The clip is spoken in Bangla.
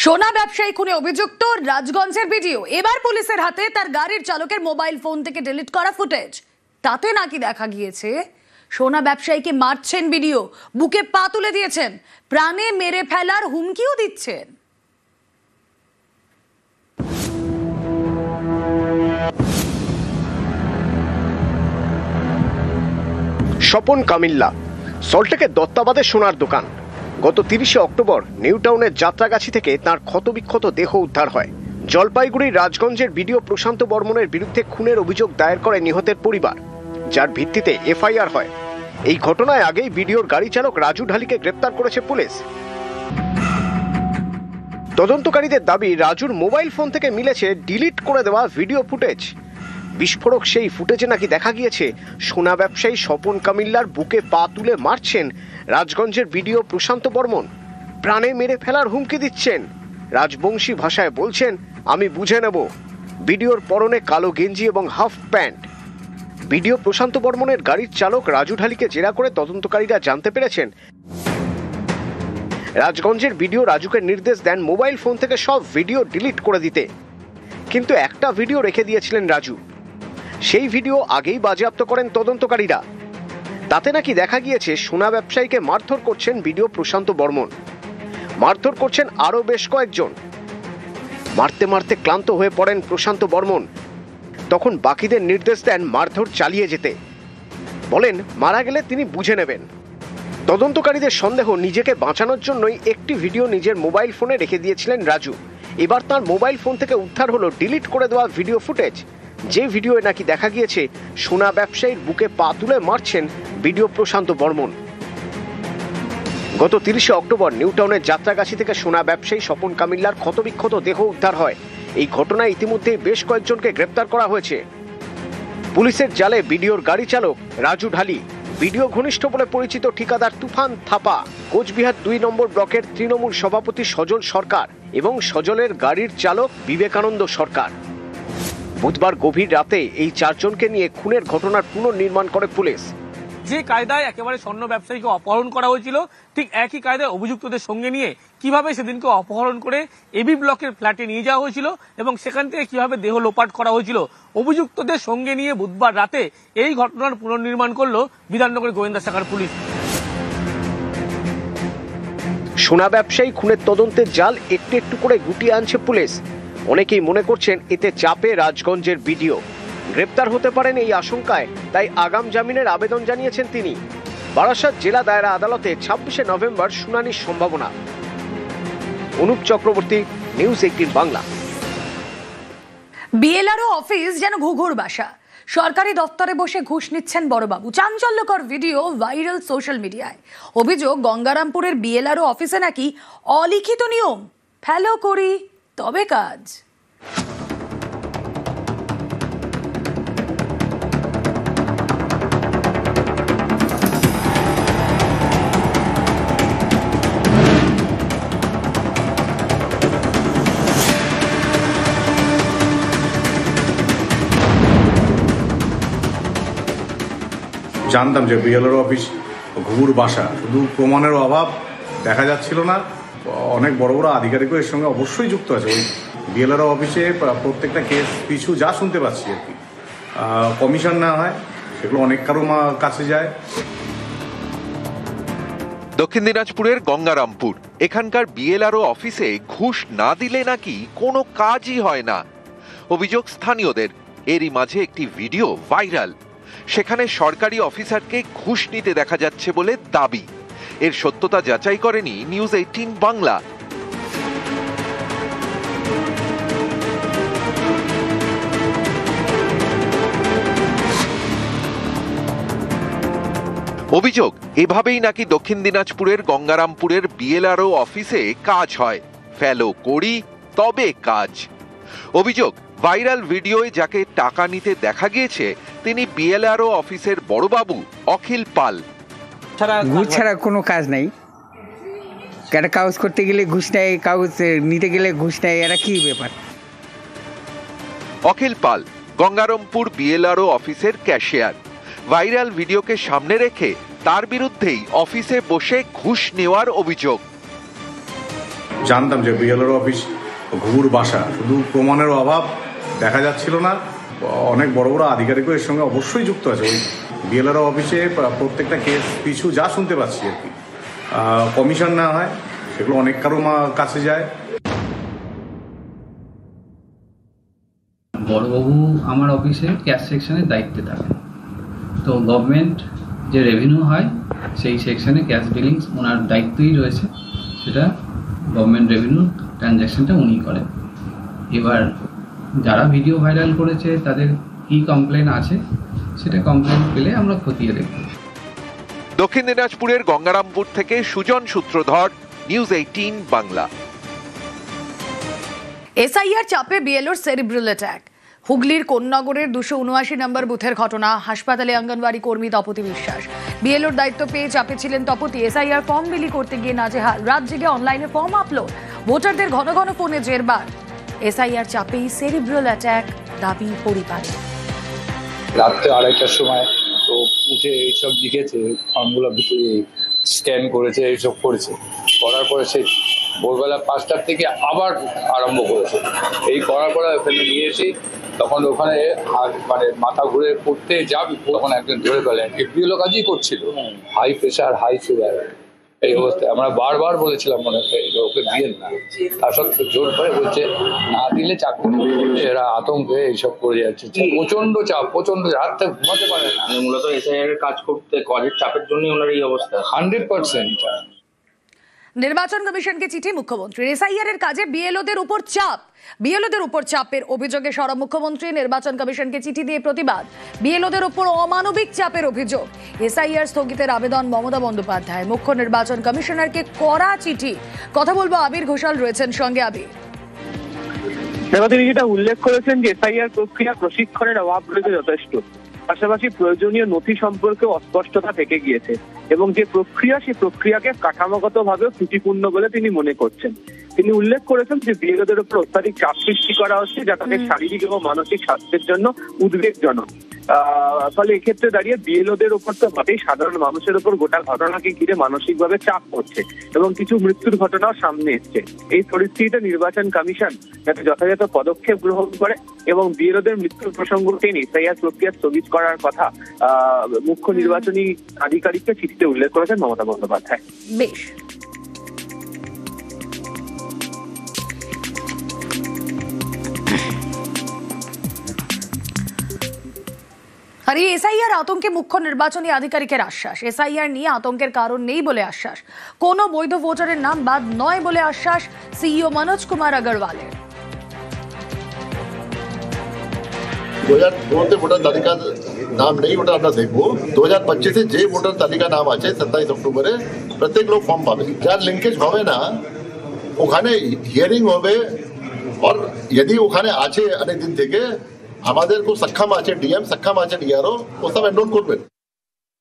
সোনা ব্যবসায়ী খুনে অভিযুক্ত রাজগঞ্জের ভিডিও এবার পুলিশের হাতে। তার গাড়ির চালকের মোবাইল ফোন থেকে ডিলিট করা ফুটেজ। তাতে নাকি দেখা গিয়েছে সোনা ব্যবসায়ীকে মারছেন ভিডিও, বুকে পা তুলে দিয়েছেন, প্রাণে মেরে ফেলার হুমকিও দিচ্ছেন। স্বপন কামিল্লা, সল্টলেকের দত্তাবাদে সোনার দোকান। গত 30শে অক্টোবর নিউ টাউনের যাত্রাগাছি থেকে তার ক্ষতবিক্ষত দেহ উদ্ধার হয়। জলপাইগুড়ির রাজগঞ্জের ভিডিও প্রশান্ত বর্মনের বিরুদ্ধে খুনের অভিযোগ দায়ের করে নিহতের পরিবার, যার ভিত্তিতে এফআইআর হয়। এই ঘটনায় আগেই ভিডিওর গাড়ি চালক রাজু ঢালিকে গ্রেপ্তার করেছে পুলিশ। তদন্তকারীদের দাবি, রাজুর মোবাইল ফোন থেকে মিলেছে ডিলিট করে দেওয়া ভিডিও ফুটেজ। বিস্ফোরক সেই ফুটেজে নাকি দেখা গিয়েছে সোনা ব্যবসায়ী স্বপন কামিল্লার বুকে পা তুলে মারছেন রাজগঞ্জের ভিডিও প্রশান্ত বর্মন, প্রাণে মেরে ফেলার হুমকি দিচ্ছেন। রাজবংশী ভাষায় বলছেন, আমি বুঝে নেব। ভিডিওর পরনে কালো গেঞ্জি এবং হাফ প্যান্ট। ভিডিও প্রশান্ত বর্মনের গাড়ির চালক রাজু ঢালিকে জেরা করে তদন্তকারীরা জানতে পেরেছেন রাজগঞ্জের ভিডিও রাজুকে নির্দেশ দেন মোবাইল ফোন থেকে সব ভিডিও ডিলিট করে দিতে, কিন্তু একটা ভিডিও রেখে দিয়েছিলেন রাজু। সেই ভিডিও আগেই বাজেয়াপ্ত করেন তদন্তকারীরা। তাতে নাকি দেখা গিয়েছে সোনা ব্যবসায়ীকে মারধর করছেন ভিডিও প্রশান্ত বর্মন, মারধর করছেন আরো বেশ কয়েকজন। মারতে মারতে ক্লান্ত হয়ে পড়েন প্রশান্ত বর্মন, তখন বাকিদের নির্দেশ দেন মারধর চালিয়ে যেতে। বলেন, মারা গেলে তিনি বুঝে নেবেন। তদন্তকারীদের সন্দেহ, নিজেকে বাঁচানোর জন্যই একটি ভিডিও নিজের মোবাইল ফোনে রেখে দিয়েছিলেন রাজু। এবার তার মোবাইল ফোন থেকে উদ্ধার হলো ডিলিট করে দেওয়া ভিডিও ফুটেজ, যে ভিডিওয়ে নাকি দেখা গিয়েছে সোনা ব্যবসায়ীর বুকে পা তুলে মারছেন ভিডিও প্রশান্ত বর্মন। গত 30শে অক্টোবর নিউ টাউনের যাত্রাগাছি থেকে সোনা ব্যবসায়ী স্বপন কামিল্লার ক্ষতবিক্ষত দেহ উদ্ধার হয়। এই ঘটনায় ইতিমধ্যে বেশ কয়েকজনকে গ্রেপ্তার করা হয়েছে। পুলিশের জালে ভিডিওর গাড়ি চালক রাজু ঢালি, ভিডিও ঘনিষ্ঠ বলে পরিচিত ঠিকাদার তুফান থাপা, কোচবিহার 2 নম্বর ব্লকের তৃণমূল সভাপতি সজল সরকার এবং সজলের গাড়ির চালক বিবেকানন্দ সরকার। বুধবার গভীর রাতে এই 4 জনকে নিয়ে খুনের ঘটনার পুনর্নির্মাণ করে পুলিশ। যে কায়দায় একেবারে স্বর্ণ ব্যবসায়ীকে অপহরণ করা হয়েছিল, ঠিক একই কায়দায় অভিযুক্তদের সঙ্গে নিয়ে কিভাবে সেদিনকে অপহরণ করে এবি ব্লকের ফ্ল্যাটে নিয়ে যাওয়া হয়েছিল এবং সেখান থেকে কিভাবে দেহ লোপাট করা হয়েছিল, অভিযুক্তদের সঙ্গে নিয়ে বুধবার রাতে এই ঘটনার পুনর্নির্মাণ করলো বিধাননগর গোয়েন্দা শাখার পুলিশ। সোনা ব্যবসায়ী খুনের তদন্তের জাল একটু একটু করে গুটিয়ে আনছে পুলিশ। অনেকেই মনে করছেন এতে চাপে রাজগঞ্জের ভিডিও, গ্রেপ্তার হতে পারেন এই আশঙ্কায় তাই আগাম জামিনের আবেদন জানিয়েছেন তিনি। বারাসাত জেলা দায়রা আদালতে 26শে নভেম্বর শুনানির সম্ভাবনা। Anup Chakraborty, news 18 Bangla. BLRO office যেন ঘুঘুর বাসা। সরকারি দপ্তরে বসে ঘুষ নিচ্ছেন বড়বাবু। চাঞ্চল্যকর ভিডিও ভাইরাল সোশ্যাল মিডিয়ায়। অভিযোগ, গঙ্গারামপুরের বিএলআরও অফিসে নাকি অলিখিত নিয়ম, ফলো করি তবে কাজ। জানতাম যে বিএলআরও অফিস ঘুঘুর বাসা, শুধু প্রমাণের অভাব দেখা যাচ্ছিল না, অনেক বড় বড় আধিকারিকও এর সঙ্গে অবশ্যই যুক্ত আছে। ওই বিএলআরও অফিসে প্রত্যেকটা কেস পিছু যা শুনতে পাচ্ছি আর কি, কমিশন নেওয়া হয়, সেগুলো অনেক কারো কাছে যায়। দক্ষিণ দিনাজপুরের গঙ্গারামপুর, এখানকার বিএলআরও অফিসে ঘুষ না দিলে নাকি কোনো কাজই হয় না, অভিযোগ স্থানীয়দের। এরই মাঝে একটি ভিডিও ভাইরাল, সেখানে সরকারি অফিসারকে ঘুষ নিতে দেখা যাচ্ছে বলে দাবি। এর সত্যতা যাচাই করেনি নিউজ 18 বাংলা। অভিযোগ, এভাবেই নাকি দক্ষিণ দিনাজপুরের গঙ্গারামপুরের বিএলআরও অফিসে কাজ হয়, ফলো করি তবে কাজ। অভিযোগ, ভাইরাল ভিডিওয় যাকে টাকা নিতে দেখা গিয়েছে তিনি বিএলআরও অফিসের বড়বাবু অখিল পাল। ঘুষ ছাড়া কোনো কাজ নাই, একটা কাগজ করতে গেলে ঘুষ নেয়, কাগজ নিতে গেলে ঘুষ নেয়, এরা কি ব্যাপার? অখিল পাল গঙ্গারামপুর বিএলআরও অফিসের ক্যাশিয়ার। ভাইরাল ভিডিওকে সামনে রেখে তার বিরুদ্ধেই অফিসে বসে ঘুষ নেওয়ার অভিযোগ। জানতাম যে বিএলআর অফিস ঘুঘুর বাসা, শুধু প্রমাণের অভাব দেখা যাচ্ছিল না, অনেক বড় বড় আধিকারিকও এর সঙ্গে অবশ্যই যুক্ত আছে। ওই বিএলআর অফিসে প্রত্যেকটা কেস পিছু যা শুনতে পাচ্ছি আর কি, কমিশন না হয় সেগুলো অনেক কারো কাছে যায়। বড়বাবু আমার অফিসে ক্যাশ সেকশনের দায়িত্বে থাকেন, তো গভর্নমেন্ট যে রেভিনিউ হয় সেই সেকশনে ক্যাশ বিলিংস ওনার দায়িত্বই রয়েছে, সেটা গভর্নমেন্ট রেভিনিউ ট্রানজ্যাকশনটা উনি করেন। এবার যারা ভিডিও ভাইরাল করেছে তাদের কী কমপ্লেন আছে সেটা কমপ্লেন পেলে আমরা খতিয়ে দেখব। দক্ষিণ দিনাজপুরের গঙ্গারামপুর থেকে সুজন সূত্রধর, নিউজ 18 বাংলা। এসআইআর চাপে বিএলওর সেরিব্রাল অ্যাটাক। হুগলির কোন্নগরের 279 নম্বর বুথের ঘটনা। হাসপাতালে অঙ্গনওয়াড়ি কর্মী তপতি বিশ্বাস। বিএলওর দায়িত্ব পেয়ে চাপে ছিলেন তপতি। এসআইআর ফর্ম বিলি করতে গিয়ে নাজেহাল, রাত জেগে অনলাইনে ফর্ম আপলোড, ভোটারদের ঘন ঘন ফোনে জেরবার। এসআইআর চাপেই সেরিব্রাল অ্যাটাক, দাবি পরিবারে। রাত্রে 2:30টার সময় তো উঠে এইসব লিখেছে, ফর্মগুলো স্ক্যান করেছে, এইসব করেছে, করার পরে সেই ভোরবেলা 5টার থেকে আবার আরম্ভ করেছে। এই করার পরে ওখানে নিয়ে এসে তখন ওখানে মানে মাথা ঘুরে পড়তে যাবি, তখন একজন ধরে পেলেন এপিএলও কাজই করছিল, হাই প্রেশার হাই সুগার এই অবস্থায়। আমরা বারবার বলেছিলাম মনে হয় ওকে দিয়েন না, তার সত্ত্বেও জোর করে বলছে না দিলে চাকরি। এরা আতঙ্কে এইসব করে যাচ্ছে, প্রচন্ড চাপ, প্রচন্ড রাত থেকে ঘুমাতে পারে না। মূলত এসআইআর এর কাজ করতে কাজের চাপের জন্যই ওনার এই অবস্থা। 100%। নির্বাচন কমিশনকে চিঠি মুখ্যমন্ত্রীর। এসআইআর এর কাজে বিএলওদের উপর চাপ। বিএলওদের উপর চাপের অভিযোগে সরব মুখ্যমন্ত্রী। নির্বাচন কমিশনকে চিঠি দিয়ে প্রতিবাদ। বিএলওদের উপর অমানবিক চাপের অভিযোগ। এসআইআর স্থগিতের আবেদন মমতা বন্দ্যোপাধ্যায়। মুখ্য নির্বাচন কমিশনারকে কড়া চিঠি। কথা বলবো, আবির ঘোষাল রয়েছেন সঙ্গে। আবির, তিনি যেটা উল্লেখ করেছেন যে এসআইআর প্রক্রিয়া প্রশিক্ষণের অভাব রয়েছে যথেষ্ট, পাশাপাশি প্রয়োজনীয় নথি সম্পর্কে অস্পষ্টতা থেকে গিয়েছে এবং যে প্রক্রিয়া সেই প্রক্রিয়াকে কাঠামোগতভাবেও ত্রুটিপূর্ণ বলে তিনি মনে করছেন। তিনি উল্লেখ করেছেন যে বিএলওদের উপর অত্যাধিক চাপ সৃষ্টি করা হচ্ছে, যা তাদের শারীরিক এবং মানসিক স্বাস্থ্যের জন্য উদ্বেগজনক। ফলে এক্ষেত্রে দাঁড়িয়ে বিএলওদের উপর তো বটেই, সাধারণ মানুষের উপর গোটা ঘটনাকে ঘিরে মানসিকভাবে চাপ পড়ছে এবং কিছু মৃত্যুর ঘটনাও সামনে এসছে। এই পরিস্থিতিতে নির্বাচন কমিশন যাতে যথাযথ পদক্ষেপ গ্রহণ করে এবং বিএলওদের মৃত্যুর প্রসঙ্গকে এসআইআর প্রক্রিয়া স্থগিত করার কথা মুখ্য নির্বাচনী আধিকারিককে চিঠিতে উল্লেখ করেছেন মমতা বন্দ্যোপাধ্যায়। বেশ, আর এই এসআইআর আতঙ্কে মুখ্য নির্বাচনী আধিকারিকের আশ্বাস। এসআইআর নিয়ে আতঙ্কের কারণ নেই বলে আশ্বাস। কোনো বৈধ ভোটারের নাম বাদ নয় বলে আশ্বাস সিইও মনোজ কুমার আগরওয়ালের। 2002 ভোটার তালিকার নাম নেই, ওটা আমরা দেখবো। 2025 যে ভোটার তালিকা নাম আছে 27 অক্টোবরে প্রত্যেক লোক ফর্ম পাবে। যার লিঙ্কেজ হবে না ওখানে হিয়ারিং হবে, আর যদি ওখানে আছে অনেক দিন থেকে আমাদের খুব সক্ষম আছে ডিএম, সক্ষম আছে ডিআরও, ও সব এনরোল করবেন।